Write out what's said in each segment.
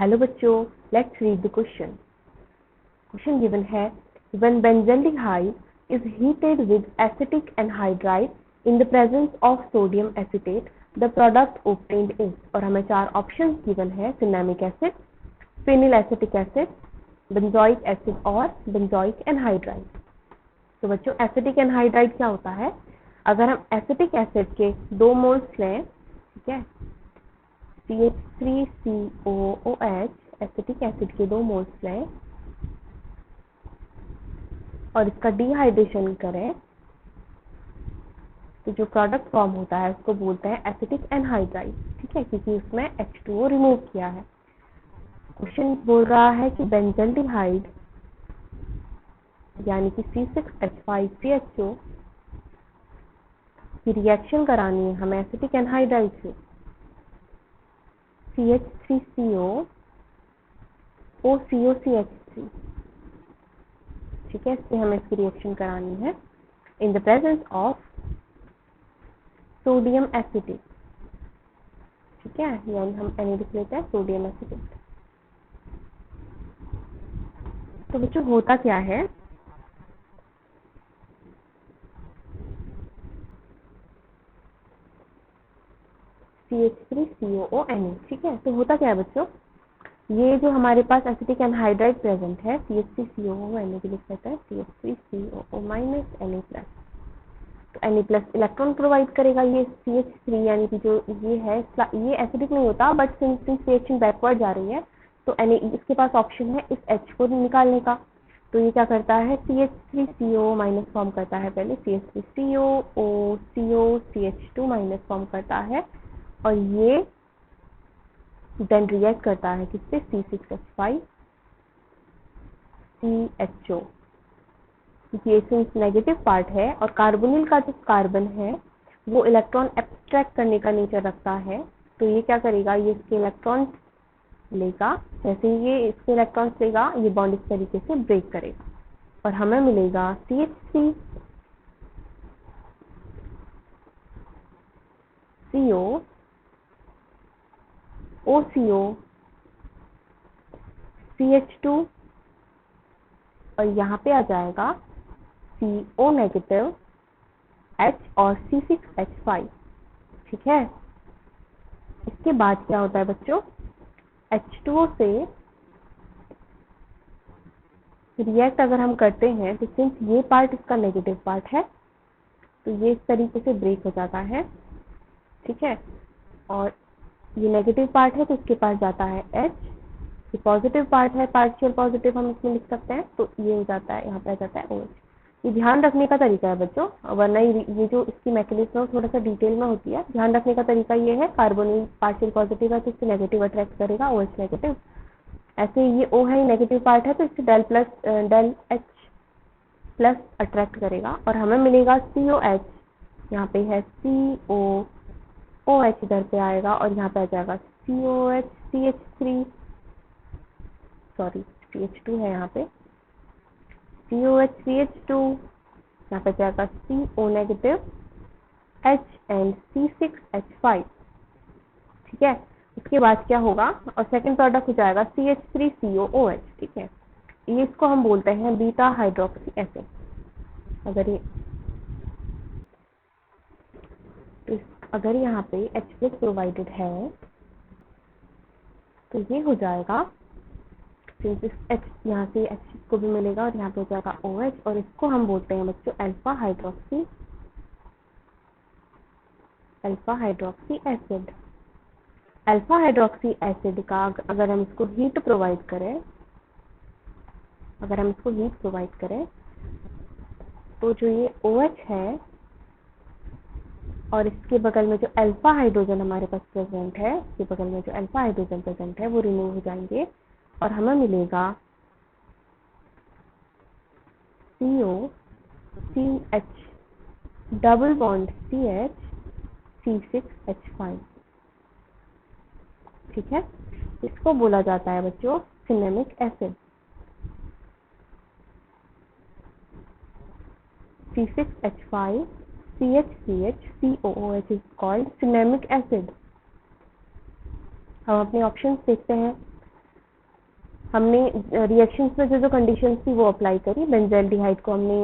Hello बच्चों, let's read the question. Question given है when benzaldehyde is heated with acetic anhydride in the presence of sodium acetate, the product obtained is, और हमें चार options given है, cinnamic acid, phenyl acetic acid, benzoic acid और benzoic anhydride. तो बच्चों acetic anhydride क्या होता है? अगर हम एसिटिक एसिड के 2 मोल्स लें, ठीक है, CH3COOH एसिटिक एसिड के 2 मोल्स लें और इसका डिहाइड्रेशन करें तो जो प्रोडक्ट फॉर्म होता है उसको बोलते हैं एसिटिक एनहाइड्राइड, ठीक है, क्योंकि उसमें H2O रिमूव किया है। क्वेश्चन बोल रहा है कि बेंजल्डिहाइड यानी कि C6H5CHO की रिएक्शन करानी है हमें एसिटिक एनहाइड्राइड से CH3CO OCOCH3, ठीक है, इससे हमें इसकी रिएक्शन करानी है in the presence of sodium acetate, ठीक है, यानी हम Na लिख लेते हैं सोडियम एसिटेट। तो बच्चों होता क्या है, CH3COONA, ठीक है। तो होता क्या है बच्चों, ये जो हमारे पास एसिटिक एनहाइड्राइड प्रेजेंट है CH3COONA की लिख लेते हैं CH3COO Na+, तो Na+ इलेक्ट्रॉन प्रोवाइड करेगा ये CH3, यानी कि जो ये है ये एसिडिक नहीं होता, बट सिंस रिएक्शन बैकवर्ड जा रही है तो इसके पास ऑप्शन है इस H को निकालने का। तो ये क्या करता है, CH3CO- फॉर्म करता है, पहले CH3CO CH2- फॉर्म करता है और ये देन रिएक्ट करता है किससे, C6H5CHO, ये सिंस नेगेटिव पार्ट है और कार्बोनिल का जो कार्बन है वो इलेक्ट्रॉन एब्स्ट्रैक्ट करने का नेचर रखता है, तो ये क्या करेगा, ये इसके इलेक्ट्रॉन लेगा, जैसे ये इसके इलेक्ट्रॉन्स लेगा ये बॉन्ड इस तरीके से ब्रेक करेगा और हमें मिलेगा CH3CO OCO CH2 और यहाँ पे आ जाएगा CO- H और C6H5, ठीक है। इसके बाद क्या होता है बच्चों, H2O से रिएक्ट अगर हम करते हैं तो सिंस ये पार्ट इसका नेगेटिव पार्ट है तो ये इस तरीके से ब्रेक हो जाता है, ठीक है, और ये नेगेटिव पार्ट है तो इसके पास जाता है H, ये पॉजिटिव पार्ट है, पार्शियल पॉजिटिव हम इसमें लिख सकते हैं, तो ये हो जाता है, यहाँ पे आ जाता है OH। ये ध्यान रखने का तरीका है बच्चों, वरना ये जो इसकी मैकेनिज्म है थोड़ा सा डिटेल में होती है। ध्यान रखने का तरीका ये है, कार्बोनिल पार्शियल पॉजिटिव है तो इससे नेगेटिव अट्रैक्ट करेगा, OH नेगेटिव। ऐसे ये O है, नेगेटिव पार्ट है तो इससे डेल H+ अट्रैक्ट करेगा और हमें मिलेगा COH, यहाँ पे है COOH इधर पे आएगा और यहाँ पे आ जाएगा COH CH3, सॉरी CH2 है यहाँ पे, COH CH2, यहाँ पे जाएगा CO- H एंड C6H5, ठीक है। इसके बाद क्या होगा और सेकंड प्रोडक्ट हो जाएगा CH3COOH, ठीक है, ये इसको हम बोलते हैं बीटा हाइड्रोक्सी एसिड। अगर यहाँ पे H+ प्रोवाइडेड है तो ये हो जाएगा, H यहाँ से H को भी मिलेगा और यहाँ पे हो जाएगा OH और इसको हम बोलते हैं बच्चों alpha hydroxy acid. Alpha hydroxy acid का अगर हम इसको हीट प्रोवाइड करें तो जो ये OH है और इसके बगल में जो अल्फा हाइड्रोजन हमारे पास प्रेजेंट है, इसके बगल में जो अल्फा हाइड्रोजन प्रेजेंट है वो रिमूव हो जाएंगे और हमें मिलेगा COCH double bond CH C6H5, ठीक है। इसको बोला जाता है बच्चों cinnamic acid. C6H5 CH COOH is called cinnamic acid। हम अपने ऑप्शंस देखते हैं, हमने रिएक्शंस में जो जो कंडीशंस थी वो अप्लाई करी। बेंजल्डिहाइड को हमने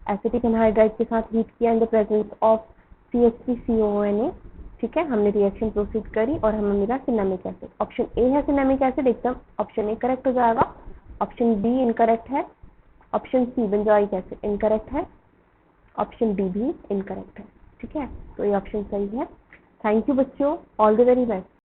एसिटिक एनहाइड्राइड के साथ हीट किया in the presence of CH3COONA। ठीक है, हमने रिएक्शन प्रोसीड करी और हमें मिला सिनेमिक एसिड। ऑप्शन ए है सिनेमिक एसिड, एकदम ऑप्शन ए करेक्ट हो जाएगा। ऑप्शन बी इनकरेक्ट है। Option C benzoic acid incorrect है। ऑप्शन डी भी इनकरेक्ट है। ठीक है, तो ये ऑप्शन सही है। थैंक यू बच्चों, ऑल द वेरी बेस्ट।